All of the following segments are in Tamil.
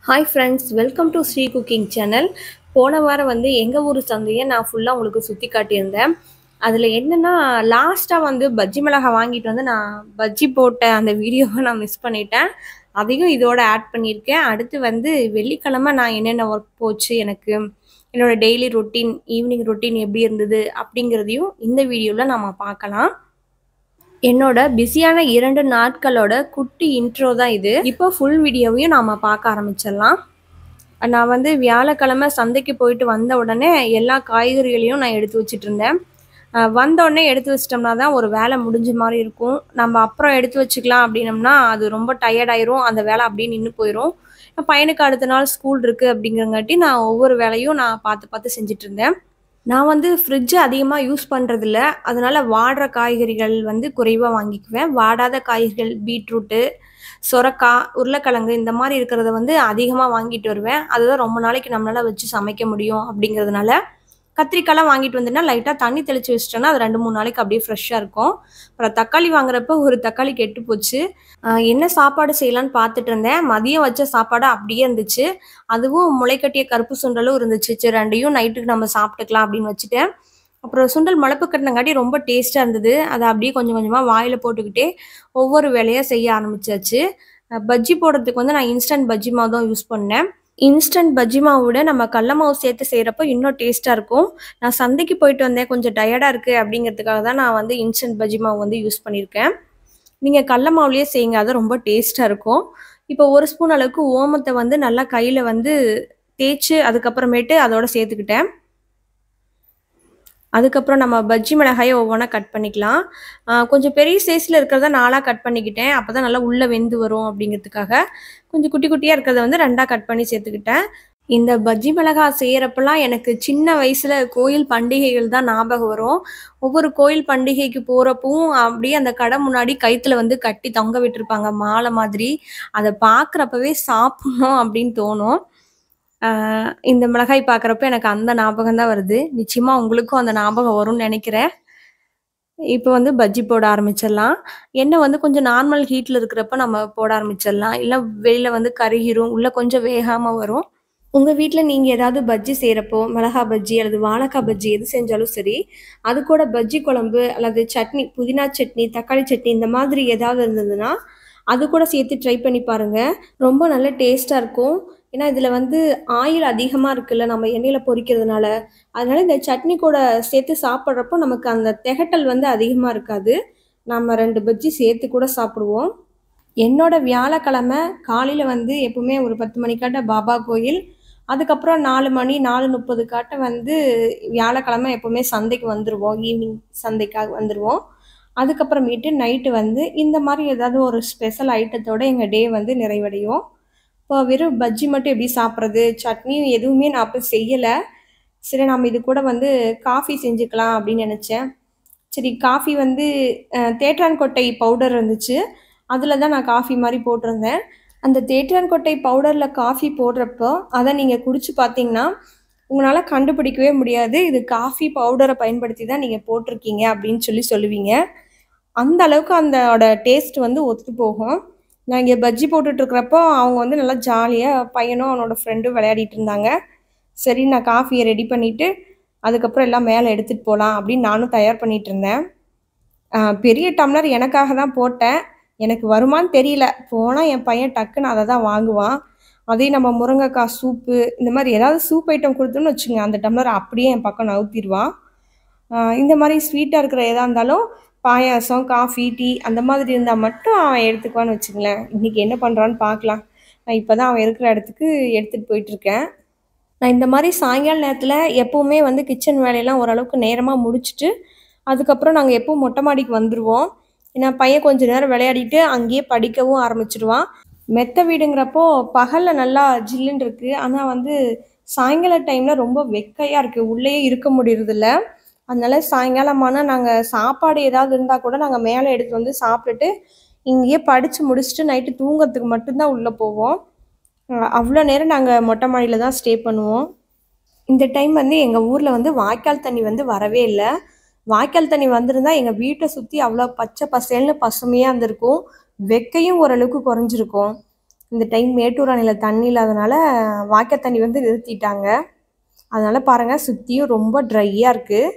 Hi friends, welcome to Sri cooking channel. போன வாரம் எங்கள் ஊர் சந்தையை நான் ஃபுல்லாக உங்களுக்கு சுற்றி காட்டியிருந்தேன். அதில் என்னென்னா, லாஸ்ட்டாக பஜ்ஜி மிளகாய் வாங்கிட்டு நான் பஜ்ஜி போட்ட அந்த வீடியோவை நான் மிஸ் பண்ணிட்டேன். அதையும் இதோட ஆட் பண்ணியிருக்கேன். அடுத்து வெள்ளிக்கிழமை நான் என்னென்ன ஒர்க் போச்சு, எனக்கு என்னோடய டெய்லி ரொட்டீன், ஈவினிங் ரொட்டீன் எப்படி இருந்தது அப்படிங்கிறதையும் இந்த வீடியோவில் நம்ம பார்க்கலாம். என்னோட பிஸியான 2 நாட்களோட குட்டி இன்ட்ரோ தான் இது. இப்போ ஃபுல் வீடியோவையும் நாம பார்க்க ஆரம்பிச்சிடலாம். நான் வியாழக்கிழமை சந்தைக்கு போயிட்டு வந்த உடனே எல்லா காய்கறிகளையும் நான் எடுத்து வச்சுட்டு இருந்தேன். வந்த உடனே எடுத்து வச்சிட்டோம்னா தான் ஒரு வேலை முடிஞ்ச மாதிரி இருக்கும். நம்ம அப்புறம் எடுத்து வச்சுக்கலாம் அப்படின்னம்னா அது ரொம்ப டயர்டாயிரும், அந்த வேலை அப்படியே நின்று போயிடும். பையனுக்கு அடுத்த நாள் ஸ்கூல் இருக்குது அப்படிங்கிறங்காட்டி நான் ஒவ்வொரு வேலையும் நான் பார்த்து பார்த்து செஞ்சுட்டு இருந்தேன். நான் ஃப்ரிட்ஜ் அதிகமாக யூஸ் பண்ணுறதில்ல. அதனால் வாடுற காய்கறிகள் குறைவாக வாங்கிக்குவேன். வாடாத காய்கறிகள் பீட்ரூட்டு, சொரக்காய், உருளைக்கிழங்கு இந்த மாதிரி இருக்கிறத அதிகமாக வாங்கிட்டு வருவேன். அதுதான் ரொம்ப நாளைக்கு நம்மளால் வச்சு சமைக்க முடியும் அப்படிங்கிறதுனால. கத்திரிக்காய்லாம் வாங்கிட்டு வந்தேன்னா லைட்டாக தண்ணி தெளித்து வச்சிட்டோன்னா அது 2-3 நாளைக்கு அப்படியே ஃப்ரெஷ்ஷாக இருக்கும். அப்புறம் தக்காளி வாங்குறப்ப ஒரு தக்காளி கெட்டு போச்சு. என்ன சாப்பாடு செய்யலான்னு பார்த்துட்டு இருந்தேன். மதியம் வச்ச சாப்பாடு அப்படியே இருந்துச்சு. அதுவும் முளைக்கட்டிய கருப்பு சுண்டலும் இருந்துச்சு. சரி, 2யும் நைட்டுக்கு நம்ம சாப்பிட்டுக்கலாம் அப்படின்னு வச்சுட்டேன். அப்புறம் சுண்டல் முளப்பு கட்டினங்காட்டி ரொம்ப டேஸ்ட்டாக இருந்தது. அதை அப்படியே கொஞ்சம் கொஞ்சமாக வாயில் போட்டுக்கிட்டே ஒவ்வொரு வேலையாக செய்ய ஆரம்பிச்சாச்சு. பஜ்ஜி போடுறதுக்கு நான் இன்ஸ்டன்ட் பஜ்ஜி மாவு தான் யூஸ் பண்ணேன். இன்ஸ்டன்ட் பஜ்ஜி மாவு விட நம்ம கடல மாவு சேர்த்து செய்கிறப்போ இன்னும் டேஸ்ட்டாக இருக்கும். நான் சந்தைக்கு போயிட்டு வந்தேன், கொஞ்சம் டயர்டாக இருக்குது அப்படிங்கிறதுக்காக தான் நான் இன்ஸ்டன்ட் பஜ்ஜி மாவு யூஸ் பண்ணியிருக்கேன். நீங்கள் கடல மாவுலேயே செய்யுங்க, அது ரொம்ப டேஸ்ட்டாக இருக்கும். இப்போ 1 ஸ்பூன் அளவுக்கு ஓமத்தை நல்லா கையில் தேய்ச்சி அதுக்கப்புறமேட்டு அதோட சேர்த்துக்கிட்டேன். அதுக்கப்புறம் நம்ம பஜ்ஜி மிளகாயை ஒவ்வொன்றா கட் பண்ணிக்கலாம். கொஞ்சம் பெரிய சைஸில் இருக்கிறத 4ஆக கட் பண்ணிக்கிட்டேன். அப்போ தான் நல்லா உள்ளே வெந்து வரும் அப்படிங்கிறதுக்காக. கொஞ்சம் குட்டி குட்டியாக இருக்கிறத 2ஆக கட் பண்ணி சேர்த்துக்கிட்டேன். இந்த பஜ்ஜி மிளகாய் செய்கிறப்பெல்லாம் எனக்கு சின்ன வயசில் கோயில் பண்டிகைகள் தான் ஞாபகம் வரும். ஒவ்வொரு கோயில் பண்டிகைக்கு போகிறப்பவும் அப்படியே அந்த கடை முன்னாடி கயிற்றுல கட்டி தொங்க விட்டுருப்பாங்க மாலை மாதிரி. அதை பார்க்குறப்பவே சாப்பிட்ணும் அப்படின்னு தோணும். இந்த மிளகாய் பார்க்குறப்ப எனக்கு அந்த ஞாபகம் தான் வருது. நிச்சயமா உங்களுக்கும் அந்த ஞாபகம் வரும்னு நினைக்கிறேன். இப்போ பஜ்ஜி போட ஆரம்பிச்சிடலாம். எண்ணெய் கொஞ்சம் நார்மல் ஹீட்டில் இருக்கிறப்ப நம்ம போட ஆரம்பிச்சிடலாம். இல்லை வெளியில் கருகிரும், உள்ளே கொஞ்சம் வேகாமல் வரும். உங்கள் வீட்டில் நீங்கள் ஏதாவது பஜ்ஜி செய்கிறப்போ மிளகா பஜ்ஜி அல்லது வாழைக்காய் பஜ்ஜி எது செஞ்சாலும் சரி, அது கூட பஜ்ஜி குழம்பு அல்லது சட்னி, புதினா சட்னி, தக்காளி சட்னி இந்த மாதிரி ஏதாவது இருந்ததுன்னா அது கூட சேர்த்து ட்ரை பண்ணி பாருங்கள். ரொம்ப நல்ல டேஸ்ட்டாக இருக்கும். ஏன்னா இதில் ஆயில் அதிகமாக இருக்குல்ல நம்ம எண்ணெயில் பொரிக்கிறதுனால. அதனால இந்த சட்னி கூட சேர்த்து சாப்பிட்றப்போ நமக்கு அந்த திகட்டல் அதிகமாக இருக்காது. நம்ம 2 பஜ்ஜி சேர்த்து கூட சாப்பிடுவோம். என்னோட வியாழக்கிழமை காலையில் எப்பவுமே ஒரு 10 மணிக்காட்ட பாபா கோயில், அதுக்கப்புறம் 4 மணி 4:30 காட்ட வியாழக்கிழமை எப்போவுமே சந்தைக்கு வந்துடுவோம். ஈவினிங் சந்தைக்காக வந்துடுவோம். அதுக்கப்புறமேட்டு நைட்டு இந்த மாதிரி ஏதாவது ஒரு ஸ்பெஷல் ஐட்டத்தோடு எங்கள் டே நிறைவடையும். இப்போ வெறும் பஜ்ஜி மட்டும் எப்படி சாப்பிட்றது, சட்னியும் எதுவுமே நான் அப்போ செய்யலை. சரி, நம்ம இது கூட காஃபி செஞ்சுக்கலாம் அப்படின்னு நினச்சேன். சரி, காஃபி தேற்றான்கொட்டை பவுடர் இருந்துச்சு. அதில் தான் நான் காஃபி மாதிரி போட்டிருந்தேன். அந்த தேற்றான்கொட்டை பவுடரில் காஃபி போடுறப்போ அதை நீங்கள் குடிச்சு பார்த்தீங்கன்னா உங்களால் கண்டுபிடிக்கவே முடியாது, இது காஃபி பவுடரை பயன்படுத்தி தான் நீங்கள் போட்டிருக்கீங்க அப்படின்னு சொல்லுவீங்க. அந்த அளவுக்கு அதோட டேஸ்ட் ஒத்து போகும். நான் இங்கே பஜ்ஜி போட்டுட்ருக்கிறப்போ அவங்க நல்லா ஜாலியாக பையனும் அவனோட ஃப்ரெண்டும் விளையாடிட்டு இருந்தாங்க. சரி, நான் காஃபியை ரெடி பண்ணிவிட்டு அதுக்கப்புறம் எல்லாம் மேலே எடுத்துகிட்டு போகலாம் அப்படின்னு நானும் தயார் பண்ணிகிட்டு இருந்தேன். பெரிய டம்ளர் எனக்காக தான் போட்டேன். எனக்கு வருமானு தெரியல. போனால் என் பையன் டக்குன்னு அதை தான் வாங்குவான். அதையும் நம்ம முருங்கைக்காய் சூப்பு இந்த மாதிரி ஏதாவது சூப் ஐட்டம் கொடுத்தோன்னு வச்சுங்க, அந்த டம்ளர் அப்படியே என் பக்கம் நவுத்திடுவான். இந்த மாதிரி ஸ்வீட்டாக இருக்கிற எதாக இருந்தாலும் பாயாசம், காஃபி, டீ அந்த மாதிரி இருந்தால் மட்டும் அவன் எடுத்துக்குவான்னு வச்சுங்களேன். இன்றைக்கி என்ன பண்ணுறான்னு பார்க்கலாம். நான் இப்போ தான் அவன் இருக்கிற இடத்துக்கு எடுத்துகிட்டு போயிட்டுருக்கேன். நான் இந்த மாதிரி சாயங்கால நேரத்தில் எப்போவுமே கிச்சன் வேலையெல்லாம் ஓரளவுக்கு நேரமாக முடிச்சுட்டு அதுக்கப்புறம் நாங்கள் எப்பவும் மொட்டை மாடிக்கு வந்துடுவோம். ஏன்னா பையன் கொஞ்சம் நேரம் விளையாடிட்டு அங்கேயே படிக்கவும் ஆரம்பிச்சிடுவான். மெத்த வீடுங்கிறப்போ பகலில் நல்லா ஜில்லுன்னு இருக்குது. ஆனால் சாயங்கால டைமில் ரொம்ப வெக்கையாக இருக்குது, உள்ளேயே இருக்க முடியறதில்ல. அதனால சாயங்காலமானால் நாங்கள் சாப்பாடு ஏதாவது இருந்தால் கூட நாங்கள் மேலே எடுத்து சாப்பிட்டுட்டு இங்கேயே படித்து முடிச்சுட்டு நைட்டு தூங்கிறதுக்கு மட்டும்தான் உள்ளே போவோம். அவ்வளோ நேரம் நாங்கள் மொட்டை மாடியில் தான் ஸ்டே பண்ணுவோம். இந்த டைம் எங்கள் ஊரில் வாய்க்கால் தண்ணி வரவே இல்லை. வாய்க்கால் தண்ணி வந்திருந்தால் எங்கள் வீட்டை சுற்றி அவ்வளோ பச்சை பசேல்னு பசுமையாக இருந்திருக்கும். வெக்கையும் ஓரளவுக்கு குறைஞ்சிருக்கும். இந்த டைம் மேட்டூர் அணையில் தண்ணி இல்லாதனால வாய்க்கால் தண்ணி வந்து நிறுத்திட்டாங்க. அதனால் பாருங்கள் சுற்றியும் ரொம்ப ட்ரையாக இருக்குது.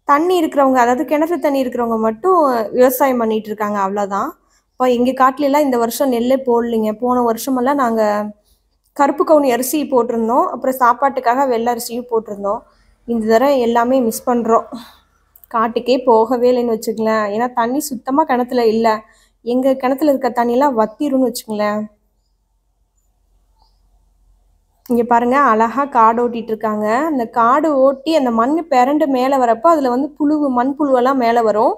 தண்ணி இருக்கிறவங்க, அதாவது கிணற்று தண்ணி இருக்கிறவங்க மட்டும் விவசாயம் பண்ணிகிட்டு இருக்காங்க, அவ்வளோதான். இப்போ எங்கள் காட்டிலலாம் இந்த வருஷம் நெல்லே போடலைங்க. போன வருஷமெல்லாம் நாங்கள் கருப்பு கவுனி அரிசி போட்டிருந்தோம், அப்புறம் சாப்பாட்டுக்காக வெள்ளை அரிசியும் போட்டிருந்தோம். இந்த தடவை எல்லாமே மிஸ் பண்ணுறோம். காட்டுக்கே போகவே இல்லைன்னு வச்சுக்கலேன். ஏன்னா தண்ணி சுத்தமாக கிணத்துல இல்லை. எங்கள் கிணத்துல இருக்க தண்ணியெலாம் வத்திரும்னு வச்சுக்கலேன். இங்கே பாருங்கள் அழகாக காடு ஓட்டிகிட்டு இருக்காங்க. அந்த காடு ஓட்டி அந்த மண் பிறண்டு மேலே வரப்போ அதில் வந்து மண்புழுவெல்லாம் மேலே வரும்.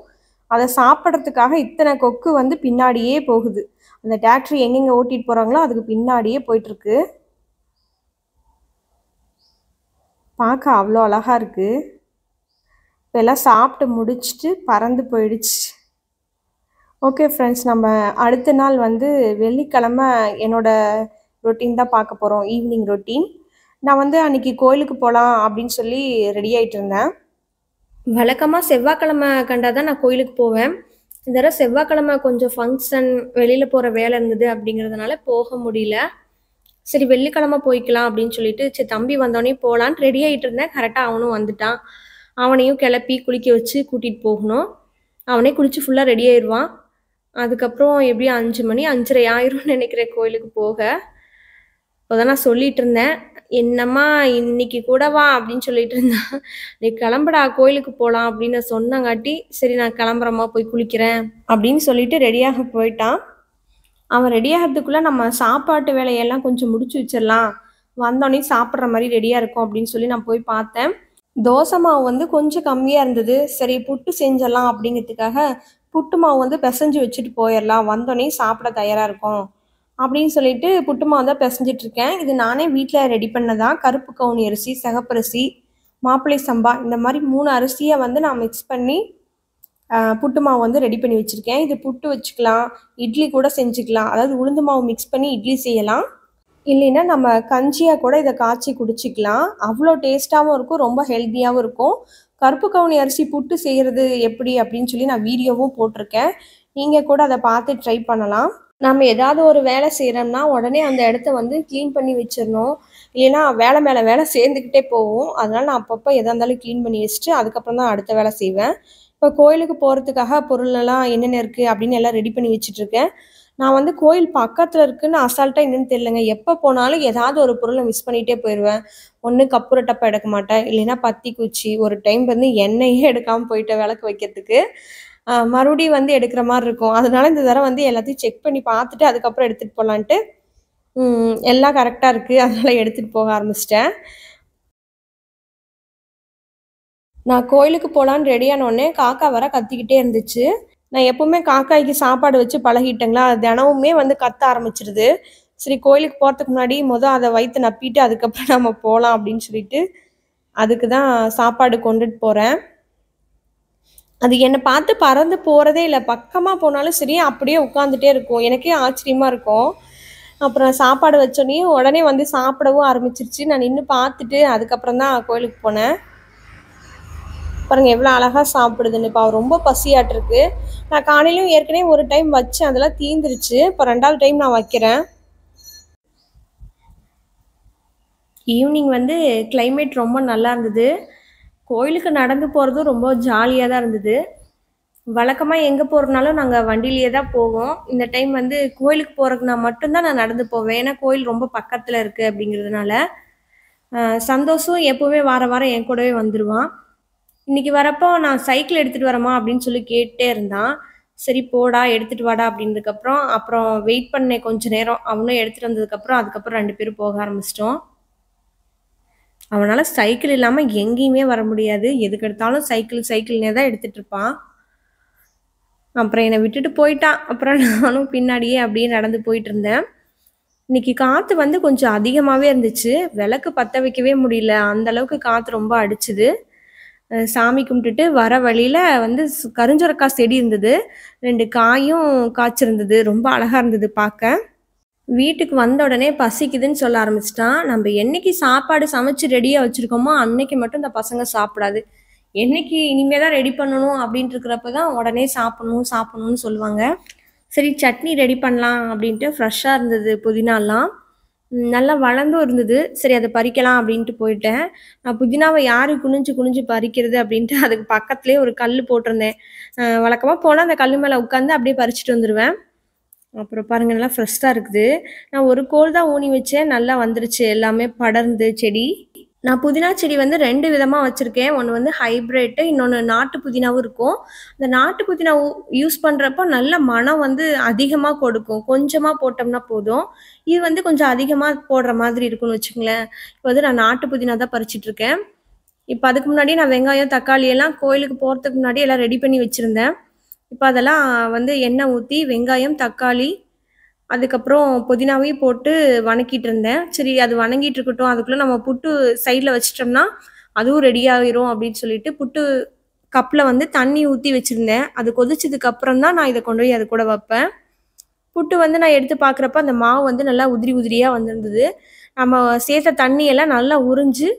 அதை சாப்பிட்றதுக்காக இத்தனை கொக்கு வந்து பின்னாடியே போகுது. அந்த டிராக்டர் எங்கெங்கே ஓட்டிகிட்டு போகிறாங்களோ அதுக்கு பின்னாடியே போயிட்டுருக்கு. பார்க்க அவ்வளோ அழகாக இருக்குது. இப்போ எல்லாம் சாப்பிட்டு முடிச்சுட்டு பறந்து போயிடுச்சு. ஓகே ஃப்ரெண்ட்ஸ், நம்ம அடுத்த நாள் வந்து வெள்ளிக்கிழமை என்னோடய ரொட்டீன் தான் பார்க்க போகிறோம், ஈவினிங் ரொட்டீன். நான் வந்து அன்றைக்கி கோயிலுக்கு போகலாம் அப்படின்னு சொல்லி ரெடி ஆகிட்டு இருந்தேன். வழக்கமாக செவ்வாய்க்கிழமை கண்டா தான் நான் கோயிலுக்கு போவேன். இந்த தடவை செவ்வாய்க்கிழமை கொஞ்சம் ஃபங்க்ஷன், வெளியில் போகிற வேலை இருந்தது அப்படிங்கிறதுனால போக முடியல. சரி வெள்ளிக்கிழமை போய்க்கலாம் அப்படின்னு சொல்லிட்டு சரி தம்பி வந்தோடனே போகலான்னு ரெடி ஆகிட்டு இருந்தேன். கரெக்டாக அவனும் வந்துட்டான். அவனையும் கிளப்பி குளிக்க வச்சு கூட்டிகிட்டு போகணும். அவனே குளித்து ஃபுல்லாக ரெடி ஆயிடுவான். அதுக்கப்புறம் எப்படியும் 5 மணி 5:30 ஆயிரும்னு நினைக்கிறேன் கோயிலுக்கு போக. இப்போதான் நான் சொல்லிட்டு இருந்தேன், என்னம்மா இன்னைக்கு கூடவா அப்படின்னு சொல்லிட்டு இருந்தான். நீ கிளம்புடா கோயிலுக்கு போகலாம் அப்படின்னு சொன்னங்காட்டி சரி நான் கிளம்புறம்மா போய் குளிக்கிறேன் அப்படின்னு சொல்லிட்டு ரெடியாக போயிட்டான். அவன் ரெடியாகிறதுக்குள்ளே நம்ம சாப்பாட்டு வேலையெல்லாம் கொஞ்சம் முடிச்சு வச்சிடலாம், வந்தோடனே சாப்பிட்ற மாதிரி ரெடியாக இருக்கும் அப்படின்னு சொல்லி நான் போய் பார்த்தேன். தோசை மாவு வந்து கொஞ்சம் கம்மியாக இருந்தது. சரி புட்டு செஞ்சிடலாம் அப்படிங்கிறதுக்காக புட்டு மாவு வந்து பிசைஞ்சு வச்சுட்டு போயிடலாம், வந்தோடனே சாப்பிட தயாராக இருக்கும் அப்படின்னு சொல்லிட்டு புட்டு மாவு தான் பிசைஞ்சிட்ருக்கேன். இது நானே வீட்டில் ரெடி பண்ணதான். கருப்பு கவுனி அரிசி, சிகப்பரிசி, மாப்பிள்ளை சம்பா இந்த மாதிரி 3 அரிசியை வந்து நான் மிக்ஸ் பண்ணி புட்டு மாவு வந்து ரெடி பண்ணி வச்சுருக்கேன். இது புட்டு வச்சுக்கலாம், இட்லி கூட செஞ்சுக்கலாம். அதாவது உளுந்து மாவு மிக்ஸ் பண்ணி இட்லி செய்யலாம், இல்லைன்னா நம்ம கஞ்சியாக கூட இதை காய்ச்சி குடிச்சிக்கலாம். அவ்வளோ டேஸ்ட்டாகவும் இருக்கும், ரொம்ப ஹெல்த்தியாகவும் இருக்கும். கருப்பு கவுனி அரிசி புட்டு செய்கிறது எப்படி அப்படின்னு சொல்லி நான் வீடியோவும் போட்டிருக்கேன். நீங்கள் கூட அதை பார்த்து ட்ரை பண்ணலாம். நம்ம ஏதாவது ஒரு வேலை செய்கிறோம்னா உடனே அந்த இடத்த வந்து க்ளீன் பண்ணி வச்சிடணும், இல்லைன்னா வேலை மேலே வேலை சேர்ந்துக்கிட்டே போகும். அதனால் நான் அப்பப்போ எதாக இருந்தாலும் க்ளீன் பண்ணி வச்சுட்டு அதுக்கப்புறம் தான் அடுத்த வேலை செய்வேன். இப்போ கோயிலுக்கு போகிறதுக்காக பொருளெல்லாம் என்னென்ன இருக்குது அப்படின்னு எல்லாம் ரெடி பண்ணி வச்சுட்ருக்கேன். நான் வந்து கோயில் பக்கத்தில் இருக்குன்னு அசால்ட்டாக என்னென்னு தெரியலங்க. எப்போ போனாலும் ஏதாவது ஒரு பொருளை மிஸ் பண்ணிகிட்டே போயிடுவேன். ஒன்று கற்பூர டப்பை எடுக்க மாட்டேன், இல்லைன்னா பத்தி குச்சி. ஒரு டைம் வந்து எண்ணெயே எடுக்காமல் போயிட்டேன் விளக்கு வைக்கிறதுக்கு. மறுபடியும் வந்து எடுக்கிற மாதிரி இருக்கும். அதனால இந்த தடவை வந்து எல்லாத்தையும் செக் பண்ணி பார்த்துட்டு அதுக்கப்புறம் எடுத்துகிட்டு போகலான்ட்டு எல்லாம் கரெக்டாக இருக்குது, அதனால் எடுத்துகிட்டு போக ஆரம்பிச்சிட்டேன். நான் கோயிலுக்கு போகலான்னு ரெடியானோடனே காக்கா வர கத்திக்கிட்டே இருந்துச்சு. நான் எப்போவுமே காக்காய்க்கு சாப்பாடு வச்சு பழகிட்டேங்களா, தினமுமே வந்து கத்த ஆரம்பிச்சிருது. சரி கோயிலுக்கு போகிறதுக்கு முன்னாடி அதை வயிற்று நப்பிட்டு அதுக்கப்புறம் நம்ம போகலாம் அப்படின்னு சொல்லிட்டு அதுக்கு தான் சாப்பாடு கொண்டுட்டு போகிறேன். அது என்னை பார்த்து பறந்து போகிறதே இல்லை. பக்கமாக போனாலும் சரி அப்படியே உட்காந்துட்டே இருக்கும். எனக்கே ஆச்சரியமாக இருக்கும். அப்புறம் சாப்பாடு வச்சோடனே உடனே வந்து சாப்பிடவும் ஆரம்பிச்சிருச்சு. நான் நின்று பார்த்துட்டு அதுக்கப்புறம் தான் கோயிலுக்கு போனேன். பாருங்கள் எவ்வளோ அழகாக சாப்பிடுதுன்னு. இப்போ ரொம்ப பசியாட்டிருக்கு. நான் காலையிலும் ஏற்கனவே ஒரு டைம் வச்சேன், அதெல்லாம் தீந்துருச்சு. இப்போ 2வது டைம் நான் வைக்கிறேன். ஈவினிங் வந்து கிளைமேட் ரொம்ப நல்லா இருந்தது. கோயிலுக்கு நடந்து போகிறதும் ரொம்ப ஜாலியாக தான் இருந்தது. வழக்கமாக எங்கே போகிறதுனாலும் நாங்கள் வண்டியிலேயே தான் போவோம். இந்த டைம் வந்து கோயிலுக்கு போகிறதுக்குனா மட்டும்தான் நான் நடந்து போவேன். ஏன்னா கோயில் ரொம்ப பக்கத்தில் இருக்குது அப்படிங்கிறதுனால. சந்தோஷம் எப்போவுமே வாரம் என் கூடவே வந்துடுவான். இன்றைக்கி வரப்போ நான் சைக்கிள் எடுத்துகிட்டு வரமா அப்படின்னு சொல்லி கேட்டே இருந்தான். சரி போடா எடுத்துகிட்டு வாடா அப்படின்றதுக்கப்புறம் அப்புறம் வெயிட் பண்ணேன் கொஞ்சம் நேரம். அவனும் எடுத்துகிட்டு வந்ததுக்கப்புறம் அதுக்கப்புறம் 2 பேரும் போக ஆரம்பிச்சிட்டோம். அவனால் சைக்கிள் இல்லாமல் எங்கேயுமே வர முடியாது. எதுக்கு எடுத்தாலும் சைக்கிள்னே தான் எடுத்துகிட்டு இருப்பான். அப்புறம் என்னை விட்டுட்டு போயிட்டான். அப்புறம் நானும் பின்னாடியே அப்படியே நடந்து போயிட்டு இருந்தேன். இன்றைக்கி காற்று வந்து கொஞ்சம் அதிகமாகவே இருந்துச்சு. விளக்கு பற்ற வைக்கவே முடியல, அந்தளவுக்கு காற்று ரொம்ப அடிச்சுது. சாமி கும்பிட்டுட்டு வர வழியில் வந்து கருஞ்சொரக்காய் செடி இருந்தது. 2 காயும் காய்ச்சிருந்தது. ரொம்ப அழகாக இருந்தது பார்க்க. வீட்டுக்கு வந்த உடனே பசிக்குதுன்னு சொல்ல ஆரம்பிச்சிட்டான். நம்ம என்னைக்கு சாப்பாடு சமைச்சு ரெடியாக வச்சுருக்கோமோ அன்னைக்கு மட்டும் இந்த பசங்க சாப்பிடாது. என்னைக்கு இனிமேல் தான் ரெடி பண்ணணும் அப்படின்ட்டு இருக்கிறப்ப தான் உடனே சாப்பிட்ணும்னு சொல்லுவாங்க. சரி சட்னி ரெடி பண்ணலாம் அப்படின்ட்டு ஃப்ரெஷ்ஷாக இருந்தது புதினாலாம். நல்லா வளர்ந்தும் இருந்தது. சரி அத பறிக்கலாம் அப்படின்ட்டு போயிட்டேன். நான் புதினாவ யாரு குனிஞ்சு குனிஞ்சு பறிக்கிறது அப்படின்ட்டு அதுக்கு பக்கத்திலேயே ஒரு கல்லு போட்டிருந்தேன். வழக்கமா போனா அந்த கல்லு மேல உட்காந்து அப்படியே பறிச்சுட்டு வந்துருவேன். அப்புறம் பாருங்க நல்லா ஃப்ரெஷ்ஷா இருக்குது. நான் ஒரு கோல் தான் ஊனி வச்சேன். நல்லா வந்துருச்சு. எல்லாமே படர்ந்து செடி. நான் புதினா செடி வந்து 2 விதமா வச்சிருக்கேன். ஒண்ணு வந்து ஹைபிரிட், இன்னொன்னு நாட்டு புதினாவும் இருக்கும். அந்த நாட்டு புதினா யூஸ் பண்றப்போ நல்ல மணம் வந்து அதிகமா கொடுக்கும். கொஞ்சமா போட்டோம்னா போதும். இது வந்து கொஞ்சம் அதிகமா போடுற மாதிரி இருக்கும்னு வச்சுக்கங்களேன். இப்போ வந்து நான் நாட்டு புதினா தான் பறிச்சுட்டு இருக்கேன். இப்ப அதுக்கு முன்னாடியே நான் வெங்காயம், தக்காளி எல்லாம் கோயிலுக்கு போறதுக்கு முன்னாடி எல்லாம் ரெடி பண்ணி வச்சிருந்தேன். இப்ப அதெல்லாம் வந்து எண்ணெய் ஊத்தி வெங்காயம், தக்காளி அதுக்கப்புறம் புதினாவையும் போட்டு வணக்கிட்டு இருந்தேன். சரி அது வணங்கிட்டு இருக்கட்டும். அதுக்குள்ள நம்ம புட்டு சைடுல வச்சுட்டோம்னா, அதுவும் ரெடி ஆயிரும் அப்படின்னு சொல்லிட்டு, புட்டு கப்ல வந்து தண்ணி ஊத்தி வச்சிருந்தேன். அது கொதிச்சதுக்கு அப்புறம் தான் நான் இத கொண்டு போய் அது கூட வப்பேன். புட்டு வந்து நான் எடுத்து பார்க்குறப்ப, அந்த மாவு வந்து நல்லா உதிரி உதிரியா வந்திருந்தது. நம்ம சேர்த்த தண்ணி எல்லாம் நல்லா உறிஞ்சு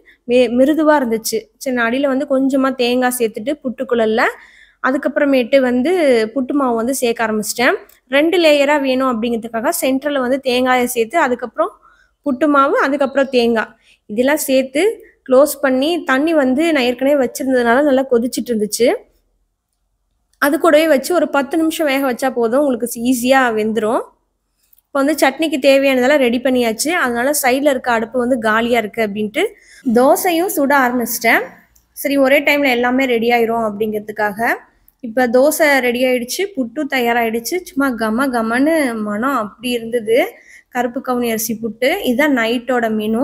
மிருதுவா இருந்துச்சு. சரி நான் அடியில வந்து கொஞ்சமா தேங்காய் சேர்த்துட்டு புட்டுக்குழல்ல, அதுக்கப்புறமேட்டு வந்து புட்டு மாவு வந்து சேர்க்க ஆரம்பிச்சுட்டேன். 2 லேயரா வேணும் அப்படிங்கிறதுக்காக சென்டர்ல வந்து தேங்காய சேர்த்து, அதுக்கப்புறம் புட்டு மாவு, அதுக்கப்புறம் தேங்காய். இதெல்லாம் சேர்த்து க்ளோஸ் பண்ணி, தண்ணி வந்து நான் ஏற்கனவே வச்சிருந்ததுனால நல்லா கொதிச்சுட்டு இருந்துச்சு. அது கூடவே வச்சு ஒரு 10 நிமிஷம் வேக வச்சா போதும். உங்களுக்கு ஈஸியா வெந்துரும். இப்போ வந்து சட்னிக்கு தேவையானதெல்லாம் ரெடி பண்ணியாச்சு. அதனால சைடுல இருக்க அடுப்பு வந்து காலியா இருக்கு அப்படின்ட்டு தோசையும் சுட ஆரம்பிச்சிட்டேன். சரி ஒரே டைம்ல எல்லாமே ரெடி ஆயிரும் அப்படிங்கிறதுக்காக. இப்ப தோசை ரெடி ஆயிடுச்சு. புட்டும் தயாராயிடுச்சு. சும்மா கம கமன்னு மனம் அப்படி இருந்தது. கருப்பு கவுனி அரிசி புட்டு. இதுதான் நைட்டோட மெனு.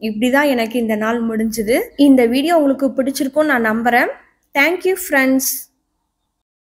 இப்படிதான் எனக்கு இந்த நாள் முடிஞ்சுது. இந்த வீடியோ உங்களுக்கு பிடிச்சிருக்கும்னு நான் நம்புறேன். Thank you friends.